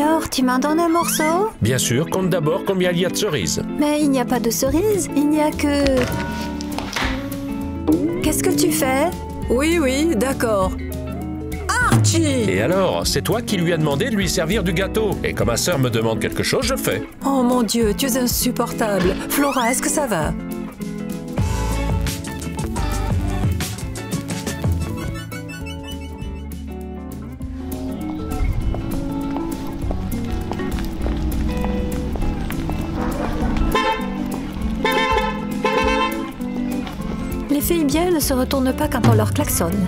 Alors, tu m'en donnes un morceau? Bien sûr, compte d'abord combien il y a de cerises. Mais il n'y a pas de cerises, il n'y a que... Qu'est-ce que tu fais? Oui, oui, d'accord. Archie! Et alors, c'est toi qui lui as demandé de lui servir du gâteau. Et quand ma sœur me demande quelque chose, je fais. Oh mon Dieu, tu es insupportable. Flora, est-ce que ça va? Les filles bien ne se retournent pas quand on leur klaxonne.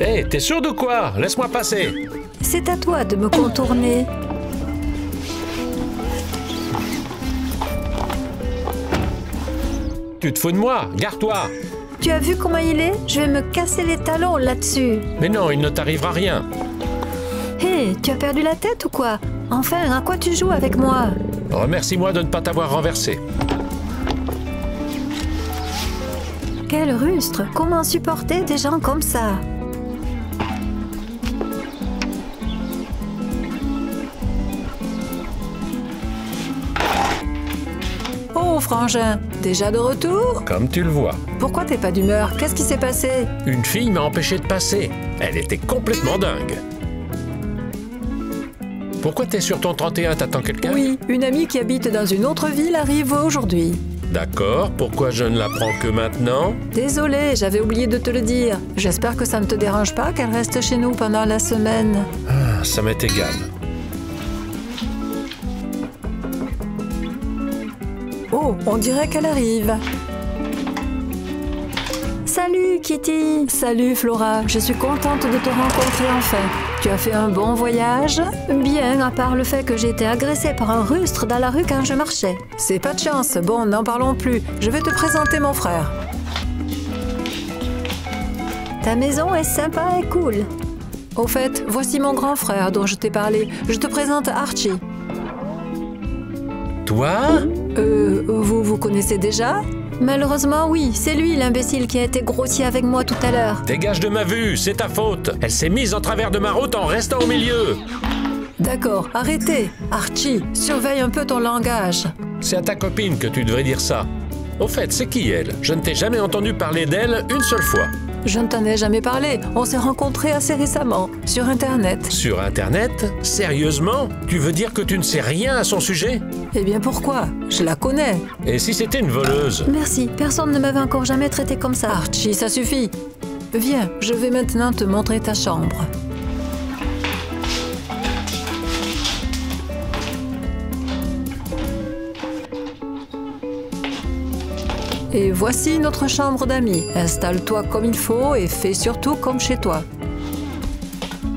Hé, t'es sûr de quoi? Laisse-moi passer. C'est à toi de me contourner. Tu te fous de moi? Gare-toi. Tu as vu comment il est? Je vais me casser les talons là-dessus. Mais non, il ne t'arrivera rien. Hé, tu as perdu la tête ou quoi? Enfin, à quoi tu joues avec moi? Remercie-moi de ne pas t'avoir renversé. Quel rustre! Comment supporter des gens comme ça? Oh, frangin, déjà de retour? Comme tu le vois. Pourquoi t'es pas d'humeur? Qu'est-ce qui s'est passé? Une fille m'a empêché de passer. Elle était complètement dingue. Pourquoi t'es sur ton 31? T'attends quelqu'un? Oui, une amie qui habite dans une autre ville arrive aujourd'hui. D'accord, pourquoi je ne l'apprends que maintenant? Désolée, j'avais oublié de te le dire. J'espère que ça ne te dérange pas qu'elle reste chez nous pendant la semaine. Ah, ça m'est égal. Oh, on dirait qu'elle arrive. Salut, Kitty! Salut, Flora. Je suis contente de te rencontrer enfin. Tu as fait un bon voyage? Bien, à part le fait que j'ai été agressée par un rustre dans la rue quand je marchais. C'est pas de chance. Bon, n'en parlons plus. Je vais te présenter mon frère. Ta maison est sympa et cool. Au fait, voici mon grand frère dont je t'ai parlé. Je te présente Archie. Toi? Vous connaissez déjà? Malheureusement, oui, c'est lui l'imbécile qui a été grossier avec moi tout à l'heure. Dégage de ma vue, c'est ta faute. Elle s'est mise en travers de ma route en restant au milieu. D'accord, arrêtez. Archie, surveille un peu ton langage. C'est à ta copine que tu devrais dire ça. Au fait, c'est qui elle? Je ne t'ai jamais entendu parler d'elle une seule fois. Je ne t'en ai jamais parlé. On s'est rencontrés assez récemment, sur Internet. Sur Internet? Sérieusement? Tu veux dire que tu ne sais rien à son sujet? Eh bien pourquoi? Je la connais. Et si c'était une voleuse? Merci, personne ne m'avait encore jamais traité comme ça. Archie, ça suffit. Viens, je vais maintenant te montrer ta chambre. Et voici notre chambre d'amis. Installe-toi comme il faut et fais surtout comme chez toi.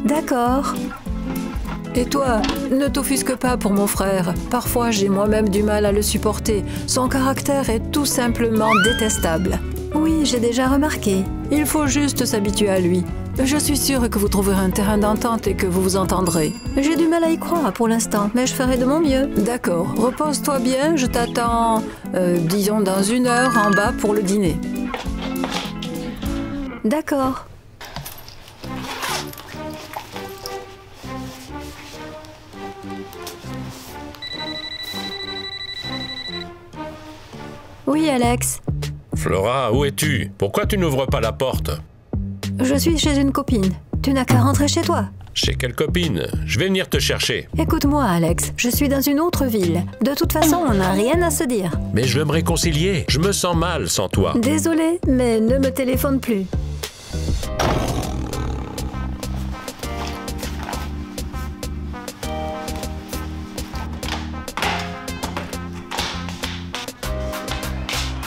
D'accord. Et toi, ne t'offusque pas pour mon frère. Parfois, j'ai moi-même du mal à le supporter. Son caractère est tout simplement détestable. Oui, j'ai déjà remarqué. Il faut juste s'habituer à lui. Je suis sûre que vous trouverez un terrain d'entente et que vous vous entendrez. J'ai du mal à y croire pour l'instant, mais je ferai de mon mieux. D'accord, repose-toi bien, je t'attends, disons dans 1 heure en bas pour le dîner. D'accord. Oui, Alex. Flora, où es-tu? Pourquoi tu n'ouvres pas la porte? Je suis chez une copine. Tu n'as qu'à rentrer chez toi. Chez quelle copine? Je vais venir te chercher. Écoute-moi, Alex. Je suis dans une autre ville. De toute façon, on n'a rien à se dire. Mais je veux me réconcilier. Je me sens mal sans toi. Désolée, mais ne me téléphone plus.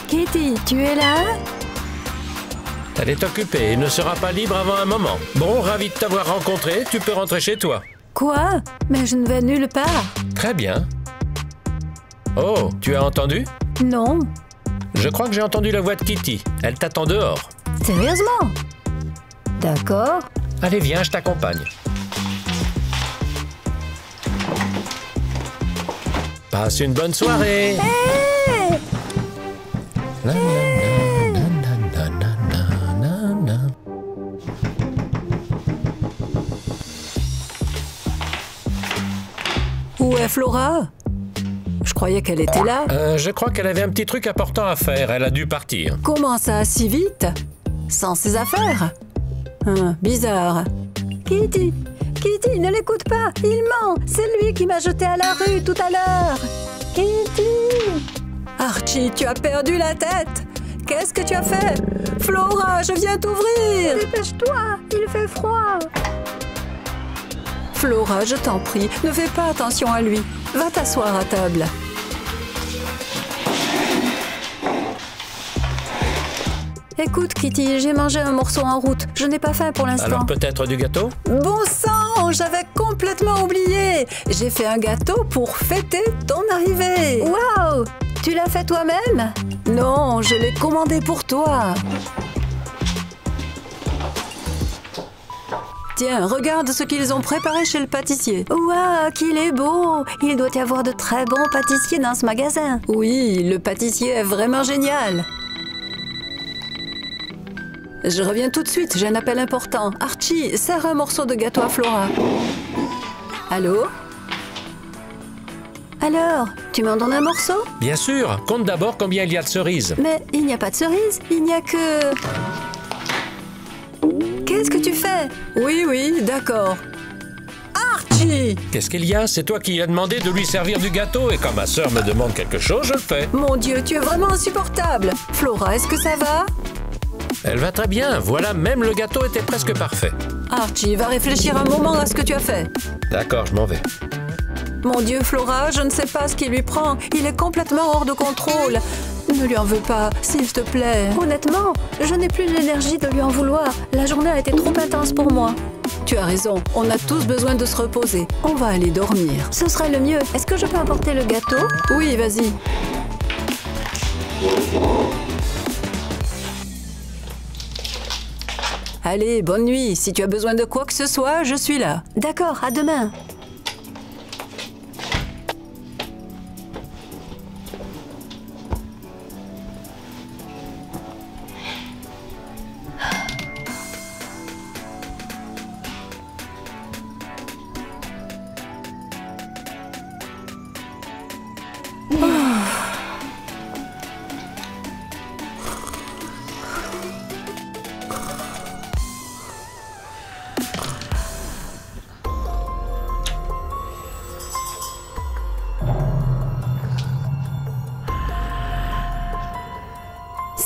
Kitty, tu es là? Elle est occupée et ne sera pas libre avant un moment. Bon, ravi de t'avoir rencontré. Tu peux rentrer chez toi. Quoi? Mais je ne vais nulle part. Très bien. Oh, tu as entendu? Non. Je crois que j'ai entendu la voix de Kitty. Elle t'attend dehors. Sérieusement? D'accord. Allez, viens, je t'accompagne. Passe une bonne soirée. Hey! Na, na, na, na, na, na, na, na. Où est Flora? Je croyais qu'elle était là. Je crois qu'elle avait un petit truc important à faire. Elle a dû partir. Comment ça, si vite? Sans ses affaires? Bizarre. Kitty, Kitty, ne l'écoute pas, il ment. C'est lui qui m'a jeté à la rue tout à l'heure. Kitty! Archie, tu as perdu la tête. Qu'est-ce que tu as fait? Flora, je viens t'ouvrir. Dépêche-toi, il fait froid. Flora, je t'en prie, ne fais pas attention à lui. Va t'asseoir à table. Écoute, Kitty, j'ai mangé un morceau en route. Je n'ai pas faim pour l'instant. Alors peut-être du gâteau? Bon sang, j'avais complètement oublié. J'ai fait un gâteau pour fêter ton arrivée. Waouh! Tu l'as fait toi-même? Non, je l'ai commandé pour toi. Tiens, regarde ce qu'ils ont préparé chez le pâtissier. Waouh, qu'il est beau! Il doit y avoir de très bons pâtissiers dans ce magasin. Oui, le pâtissier est vraiment génial. Je reviens tout de suite, j'ai un appel important. Archie, serre un morceau de gâteau à Flora. Allô? Alors, tu m'en donnes un morceau? Bien sûr. Compte d'abord combien il y a de cerises. Mais il n'y a pas de cerises, il n'y a que... Qu'est-ce que tu fais? Oui, d'accord. Archie! Qu'est-ce qu'il y a? C'est toi qui as demandé de lui servir du gâteau et quand ma sœur me demande quelque chose, je le fais. Mon Dieu, tu es vraiment insupportable. Flora, est-ce que ça va? Elle va très bien. Voilà, même le gâteau était presque parfait. Archie, va réfléchir un moment à ce que tu as fait. D'accord, je m'en vais. Mon Dieu, Flora, je ne sais pas ce qui lui prend. Il est complètement hors de contrôle. Ne lui en veux pas, s'il te plaît. Honnêtement, je n'ai plus l'énergie de lui en vouloir. La journée a été trop intense pour moi. Tu as raison, on a tous besoin de se reposer. On va aller dormir. Ce serait le mieux. Est-ce que je peux apporter le gâteau? Oui, vas-y. Allez, bonne nuit. Si tu as besoin de quoi que ce soit, je suis là. D'accord, à demain.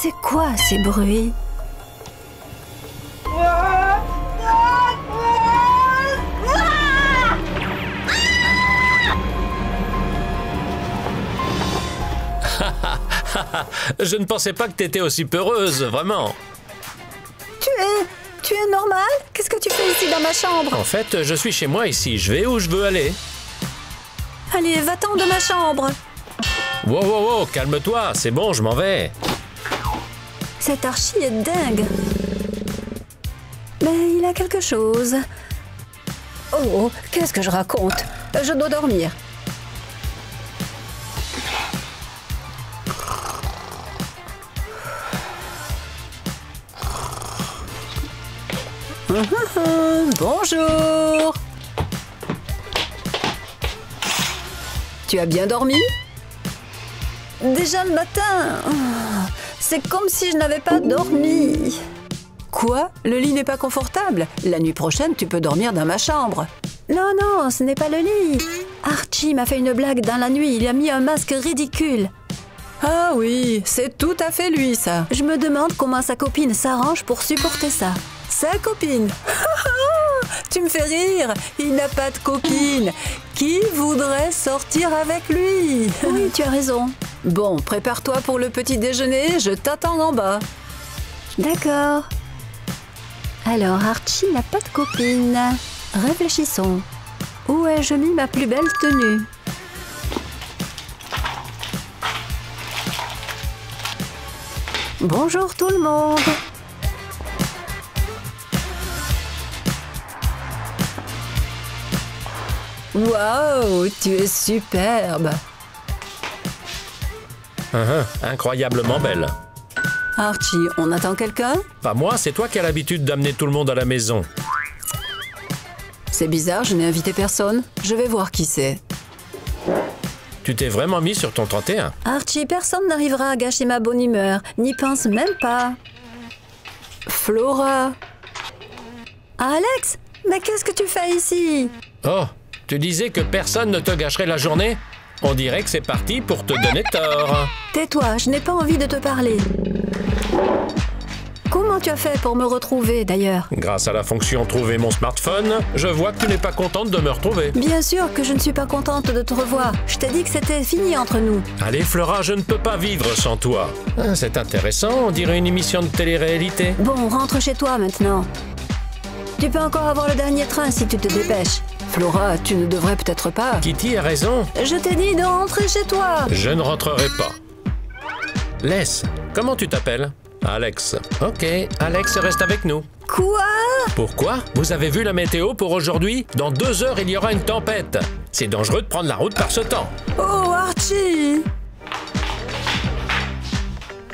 C'est quoi ces bruits? Je ne pensais pas que t'étais aussi peureuse, vraiment. Tu es normal? Qu'est-ce que tu fais ici dans ma chambre? En fait, je suis chez moi ici. Je vais où je veux aller. Allez, va-t'en de ma chambre. Wow, calme-toi. C'est bon, je m'en vais. Cet Archie est dingue. Mais il a quelque chose. Oh, qu'est-ce que je raconte? Je dois dormir. Bonjour. Tu as bien dormi? Déjà le matin. C'est comme si je n'avais pas dormi. Quoi? Le lit n'est pas confortable? La nuit prochaine, tu peux dormir dans ma chambre. Non, ce n'est pas le lit. Archie m'a fait une blague dans la nuit. Il a mis un masque ridicule. Ah oui, c'est tout à fait lui, ça. Je me demande comment sa copine s'arrange pour supporter ça. Sa copine? Tu me fais rire. Il n'a pas de copine. Qui voudrait sortir avec lui? Oui, tu as raison. Bon, prépare-toi pour le petit déjeuner. Je t'attends en bas. D'accord. Alors, Archie n'a pas de copine. Réfléchissons. Où ai-je mis ma plus belle tenue? Bonjour tout le monde. Waouh, tu es superbe. Incroyablement belle. Archie, on attend quelqu'un? Pas moi, c'est toi qui as l'habitude d'amener tout le monde à la maison. C'est bizarre, je n'ai invité personne. Je vais voir qui c'est. Tu t'es vraiment mis sur ton 31. Archie, personne n'arrivera à gâcher ma bonne humeur. N'y pense même pas. Flora. Alex, mais qu'est-ce que tu fais ici? Oh, tu disais que personne ne te gâcherait la journée? On dirait que c'est parti pour te donner tort. Tais-toi, je n'ai pas envie de te parler. Comment tu as fait pour me retrouver, d'ailleurs? Grâce à la fonction « Trouver mon smartphone », je vois que tu n'es pas contente de me retrouver. Bien sûr que je ne suis pas contente de te revoir. Je t'ai dit que c'était fini entre nous. Allez, Flora, je ne peux pas vivre sans toi. Ah, c'est intéressant, on dirait une émission de télé-réalité. Bon, rentre chez toi maintenant. Tu peux encore avoir le dernier train si tu te dépêches. Flora, tu ne devrais peut-être pas. Kitty a raison. Je t'ai dit de rentrer chez toi. Je ne rentrerai pas. Laisse, comment tu t'appelles? Alex. Ok, Alex reste avec nous. Quoi? Pourquoi? Vous avez vu la météo pour aujourd'hui? Dans 2 heures, il y aura une tempête. C'est dangereux de prendre la route par ce temps. Oh, Archie!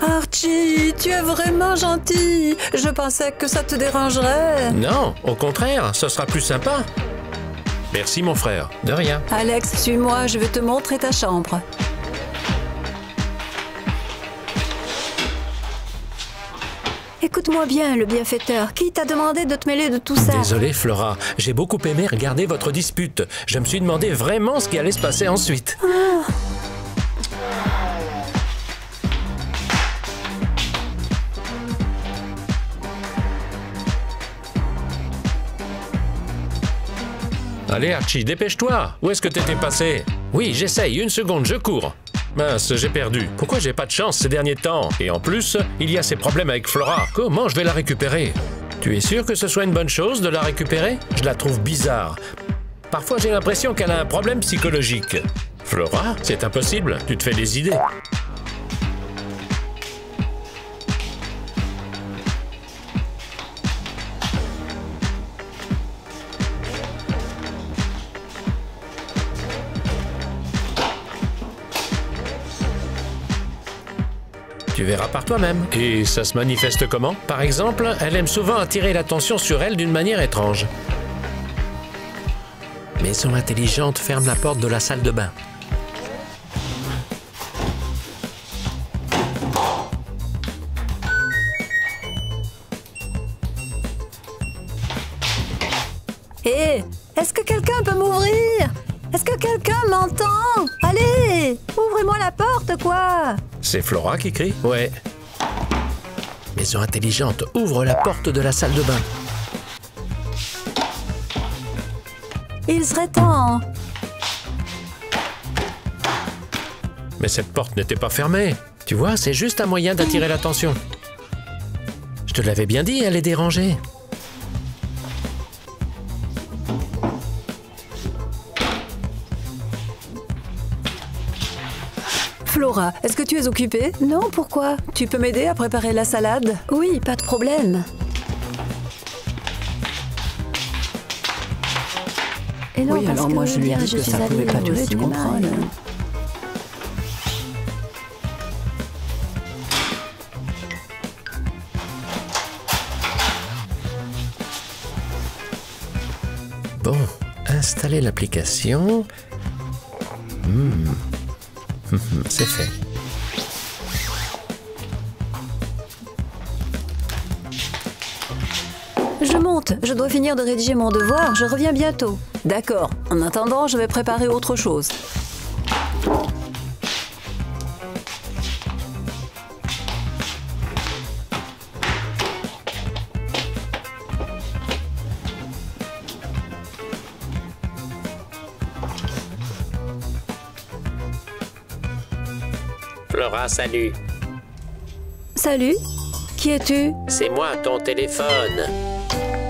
Archie, tu es vraiment gentil. Je pensais que ça te dérangerait. Non, au contraire, ce sera plus sympa. Merci mon frère, de rien. Alex, suis-moi, je vais te montrer ta chambre. Écoute-moi bien, le bienfaiteur. Qui t'a demandé de te mêler de tout ça? Désolé Flora, j'ai beaucoup aimé regarder votre dispute. Je me suis demandé vraiment ce qui allait se passer ensuite. Allez Archie, dépêche-toi. Où est-ce que t'étais passé? Oui, j'essaye, 1 seconde, je cours. Mince, j'ai perdu. Pourquoi j'ai pas de chance ces derniers temps? Et en plus, il y a ces problèmes avec Flora. Comment je vais la récupérer? Tu es sûr que ce soit une bonne chose de la récupérer? Je la trouve bizarre. Parfois, j'ai l'impression qu'elle a un problème psychologique. Flora, c'est impossible. Tu te fais des idées. Tu verras par toi-même. Et ça se manifeste comment? Par exemple, elle aime souvent attirer l'attention sur elle d'une manière étrange. Maison intelligente ferme la porte de la salle de bain. Hé, est-ce que quelqu'un peut m'ouvrir? Est-ce que quelqu'un m'entend? Allez, ouvrez-moi la porte, quoi! C'est Flora qui crie? Ouais. Maison intelligente, ouvre la porte de la salle de bain. Il serait temps. Mais cette porte n'était pas fermée. Tu vois, c'est juste un moyen d'attirer l'attention. Je te l'avais bien dit, elle est dérangée. Flora, est-ce que tu es occupée? Non, pourquoi? Tu peux m'aider à préparer la salade? Oui, pas de problème. Et non, Oui, parce alors moi, je lui ai hier, dit je que suis ça pouvait allée pas au durer, tu cinéma comprends, et- là. Bon, installer l'application. C'est fait. Je monte, je dois finir de rédiger mon devoir, je reviens bientôt. D'accord. En attendant, je vais préparer autre chose. Flora, salut. Salut, qui es-tu? C'est moi, ton téléphone.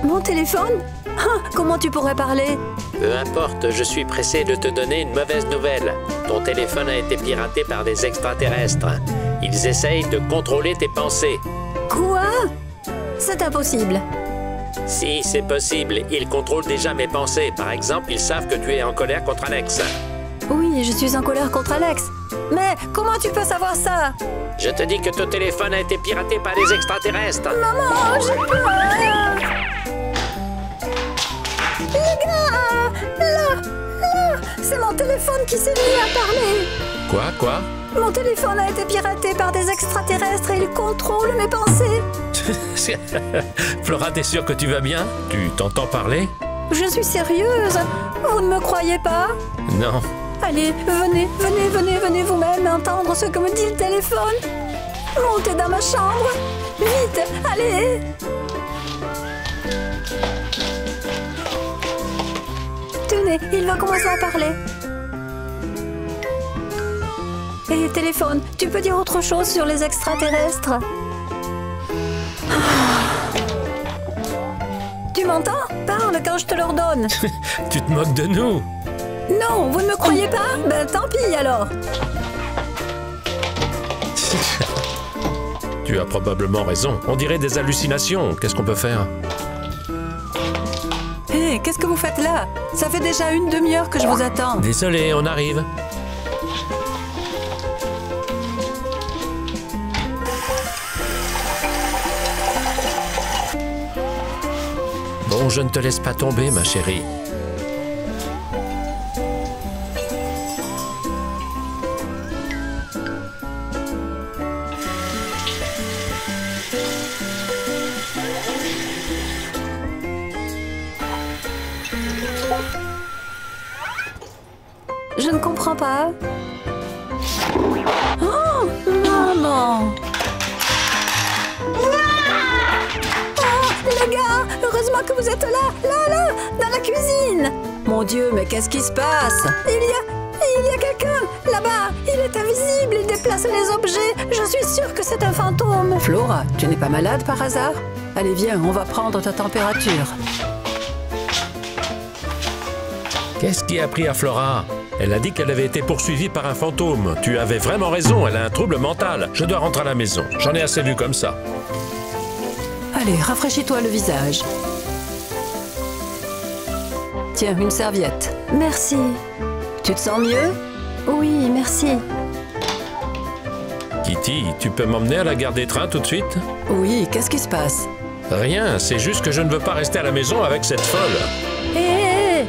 Mon téléphone? Ah, comment tu pourrais parler? Peu importe, je suis pressé de te donner une mauvaise nouvelle. Ton téléphone a été piraté par des extraterrestres. Ils essayent de contrôler tes pensées. Quoi? C'est impossible. Si, c'est possible. Ils contrôlent déjà mes pensées. Par exemple, ils savent que tu es en colère contre Alex. Oui, je suis en colère contre Alex. Mais comment tu peux savoir ça? Je te dis que ton téléphone a été piraté par des extraterrestres. Maman, j'ai peur. Les gars, là, c'est mon téléphone qui s'est mis à parler. Quoi? Mon téléphone a été piraté par des extraterrestres et ils contrôlent mes pensées. Flora, t'es sûre que tu vas bien? Tu t'entends parler? Je suis sérieuse. Vous ne me croyez pas? Non. Allez, venez vous-même entendre ce que me dit le téléphone. Montez dans ma chambre. Vite, allez. Tenez, il va commencer à parler. Hé, téléphone, tu peux dire autre chose sur les extraterrestres? Tu m'entends? Parle quand je te l'ordonne. Tu te moques de nous? Non, vous ne me croyez pas? Ben tant pis alors. Tu as probablement raison. On dirait des hallucinations. Qu'est-ce qu'on peut faire? Hé, qu'est-ce que vous faites là? Ça fait déjà une demi-heure que je vous attends. Désolé, on arrive. Bon, je ne te laisse pas tomber, ma chérie. Je ne comprends pas. Oh, maman! Les gars, heureusement que vous êtes là, dans la cuisine. Mon Dieu, mais qu'est-ce qui se passe? Il y a quelqu'un, là-bas. Il est invisible, il déplace les objets. Je suis sûre que c'est un fantôme. Flora, tu n'es pas malade par hasard? Allez, viens, on va prendre ta température. Qu'est-ce qui a pris à Flora? Elle a dit qu'elle avait été poursuivie par un fantôme. Tu avais vraiment raison, elle a un trouble mental. Je dois rentrer à la maison. J'en ai assez vu comme ça. Allez, rafraîchis-toi le visage. Tiens, une serviette. Merci. Tu te sens mieux? Oui, merci. Kitty, tu peux m'emmener à la gare des trains tout de suite? Oui, qu'est-ce qui se passe? Rien, c'est juste que je ne veux pas rester à la maison avec cette folle. Hé,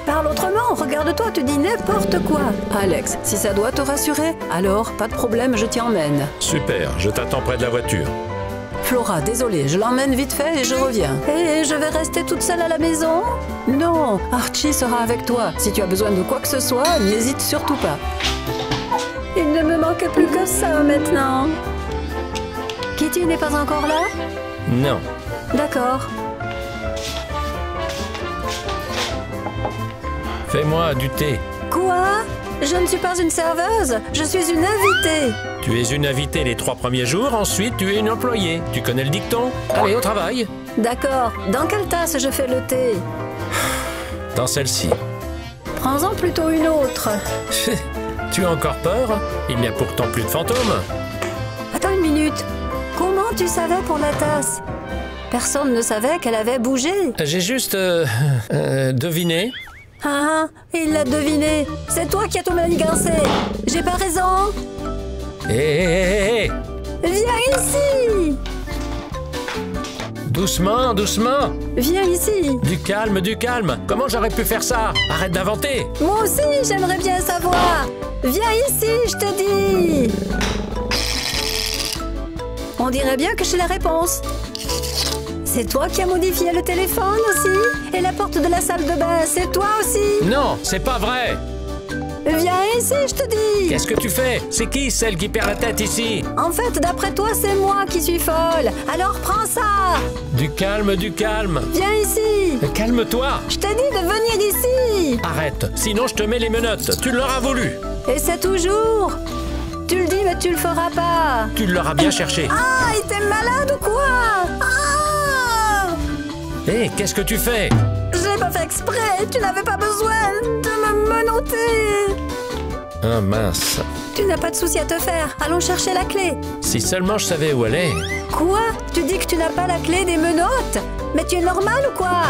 parle autrement, regarde-toi, tu dis n'importe quoi. Alex, si ça doit te rassurer, alors pas de problème, je t'y emmène. Super, je t'attends près de la voiture. Flora, désolée, je l'emmène vite fait et je reviens. Et je vais rester toute seule à la maison? Non, Archie sera avec toi. Si tu as besoin de quoi que ce soit, n'hésite surtout pas. Il ne me manque plus que ça maintenant. Kitty n'est pas encore là? Non. D'accord. Fais-moi du thé. Quoi? Je ne suis pas une serveuse, je suis une invitée. Tu es une invitée les 3 premiers jours, ensuite tu es une employée. Tu connais le dicton? Allez, au travail. D'accord. Dans quelle tasse je fais le thé? Dans celle-ci. Prends-en plutôt une autre. Tu as encore peur? Il n'y a pourtant plus de fantômes. Attends une minute. Comment tu savais pour la tasse? Personne ne savait qu'elle avait bougé. J'ai juste... deviné. Ah, il l'a deviné. C'est toi qui as tout manigancé. J'ai pas raison. Hé, Viens ici. doucement, doucement. Viens ici. Du calme, du calme. Comment j'aurais pu faire ça? Arrête d'inventer. Moi aussi, j'aimerais bien savoir. Viens ici, je te dis. On dirait bien que j'ai la réponse. C'est toi qui as modifié le téléphone aussi? Et la porte de la salle de bain, c'est toi aussi? Non, c'est pas vrai. Viens ici, je te dis. Qu'est-ce que tu fais? C'est qui celle qui perd la tête ici? En fait, d'après toi, c'est moi qui suis folle. Alors prends ça. Du calme, du calme. Viens ici. Calme-toi. Je t'ai dit de venir ici. Arrête, sinon je te mets les menottes. Tu l'auras voulu. Et c'est toujours. Tu le dis, mais tu le feras pas. Tu l'auras bien cherché. Ah, il était malade ou quoi? Ah! Hé, qu'est-ce que tu fais? J'ai pas fait exprès. Tu n'avais pas besoin de me menotter. Ah mince. Tu n'as pas de souci à te faire. Allons chercher la clé. Si seulement je savais où elle est. Quoi? Tu dis que tu n'as pas la clé des menottes? Mais tu es normal ou quoi?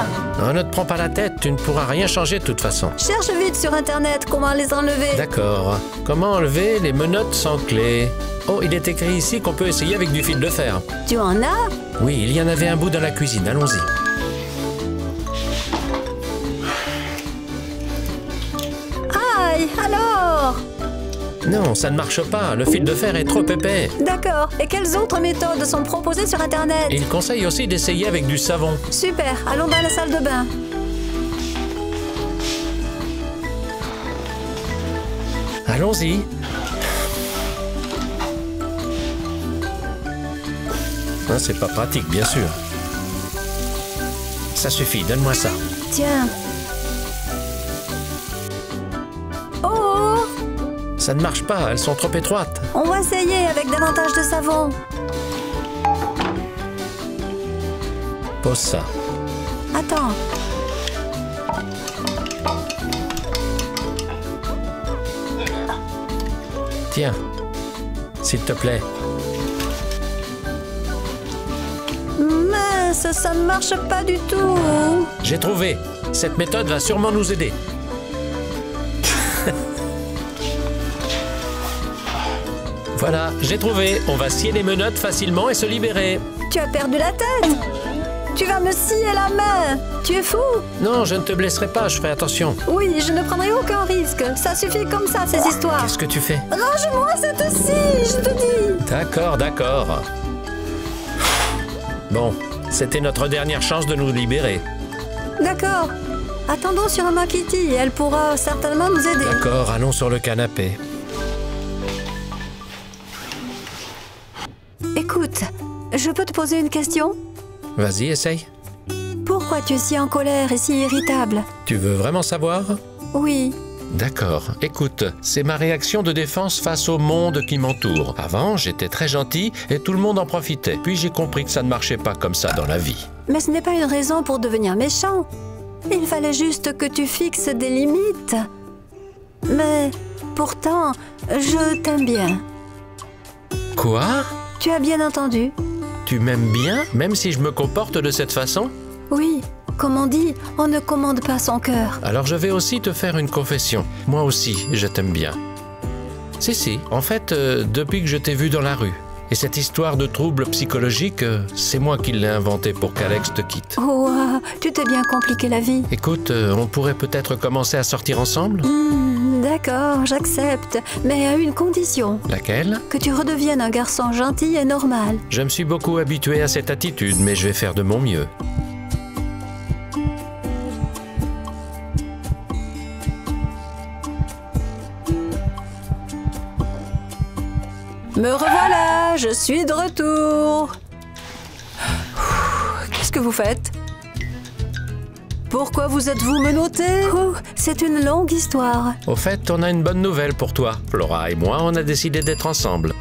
Oh, ne te prends pas la tête, tu ne pourras rien changer de toute façon. Cherche vite sur Internet comment les enlever. D'accord. Comment enlever les menottes sans clé? Oh, il est écrit ici qu'on peut essayer avec du fil de fer. Tu en as? Oui, il y en avait un bout dans la cuisine, allons-y. Ah, Non, ça ne marche pas. Le fil de fer est trop épais. D'accord. Et quelles autres méthodes sont proposées sur Internet? Il conseille aussi d'essayer avec du savon. Super, allons dans la salle de bain. Allons-y. Ah, c'est pas pratique, bien sûr. Ça suffit, donne-moi ça. Tiens. Oh! Ça ne marche pas, elles sont trop étroites. On va essayer avec davantage de savon. Pose ça. Attends. Tiens, s'il te plaît. Mince, ça ne marche pas du tout. J'ai trouvé. Cette méthode va sûrement nous aider. Voilà, j'ai trouvé. On va scier les menottes facilement et se libérer. Tu as perdu la tête. Tu vas me scier la main. Tu es fou. Non, je ne te blesserai pas, je ferai attention. Oui, je ne prendrai aucun risque. Ça suffit comme ça, ces histoires. Qu'est-ce que tu fais? Range-moi cette scie, je te dis. D'accord, d'accord. Bon, c'était notre dernière chance de nous libérer. D'accord. Attendons sur Maman Kitty. Elle pourra certainement nous aider. D'accord, allons sur le canapé. Écoute, je peux te poser une question? Vas-y, essaye. Pourquoi tu es si en colère et si irritable? Tu veux vraiment savoir? Oui. D'accord. Écoute, c'est ma réaction de défense face au monde qui m'entoure. Avant, j'étais très gentil et tout le monde en profitait. Puis j'ai compris que ça ne marchait pas comme ça dans la vie. Mais ce n'est pas une raison pour devenir méchant. Il fallait juste que tu fixes des limites. Mais pourtant, je t'aime bien. Quoi? Tu as bien entendu? Tu m'aimes bien, même si je me comporte de cette façon? Oui, comme on dit, on ne commande pas son cœur. Alors je vais aussi te faire une confession. Moi aussi, je t'aime bien. Si, en fait, depuis que je t'ai vu dans la rue. Et cette histoire de troubles psychologiques, c'est moi qui l'ai inventée pour qu'Alex te quitte. Oh, tu t'es bien compliqué la vie. Écoute, on pourrait peut-être commencer à sortir ensemble? D'accord, j'accepte. Mais à une condition. Laquelle? Que tu redeviennes un garçon gentil et normal. Je me suis beaucoup habitué à cette attitude, mais je vais faire de mon mieux. Me revoilà, je suis de retour. Qu'est-ce que vous faites? Pourquoi vous êtes-vous menotté? Oh, c'est une longue histoire. Au fait, on a une bonne nouvelle pour toi. Flora et moi, on a décidé d'être ensemble.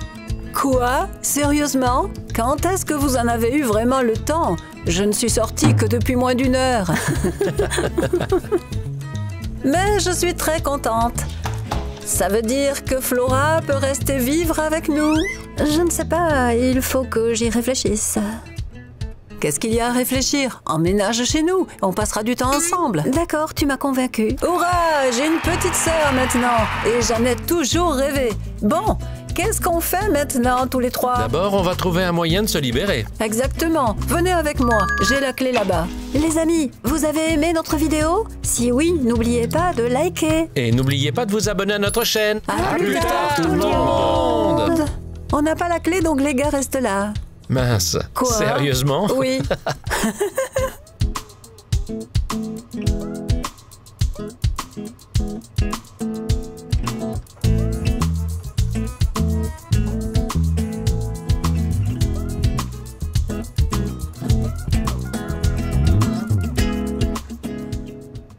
Quoi? Sérieusement? Quand est-ce que vous en avez eu vraiment le temps? Je ne suis sortie que depuis moins d'1 heure. Mais je suis très contente. Ça veut dire que Flora peut rester vivre avec nous? Je ne sais pas, il faut que j'y réfléchisse. Qu'est-ce qu'il y a à réfléchir? Emménage chez nous, on passera du temps ensemble. D'accord, tu m'as convaincue. Hurrah! J'ai une petite sœur maintenant et j'en ai toujours rêvé. Bon, qu'est-ce qu'on fait maintenant tous les trois? D'abord, on va trouver un moyen de se libérer. Exactement. Venez avec moi, j'ai la clé là-bas. Les amis, vous avez aimé notre vidéo? Si oui, n'oubliez pas de liker. Et n'oubliez pas de vous abonner à notre chaîne. À plus tard, tout le monde! On n'a pas la clé, donc les gars restent là. Mince. Quoi? Sérieusement? Oui.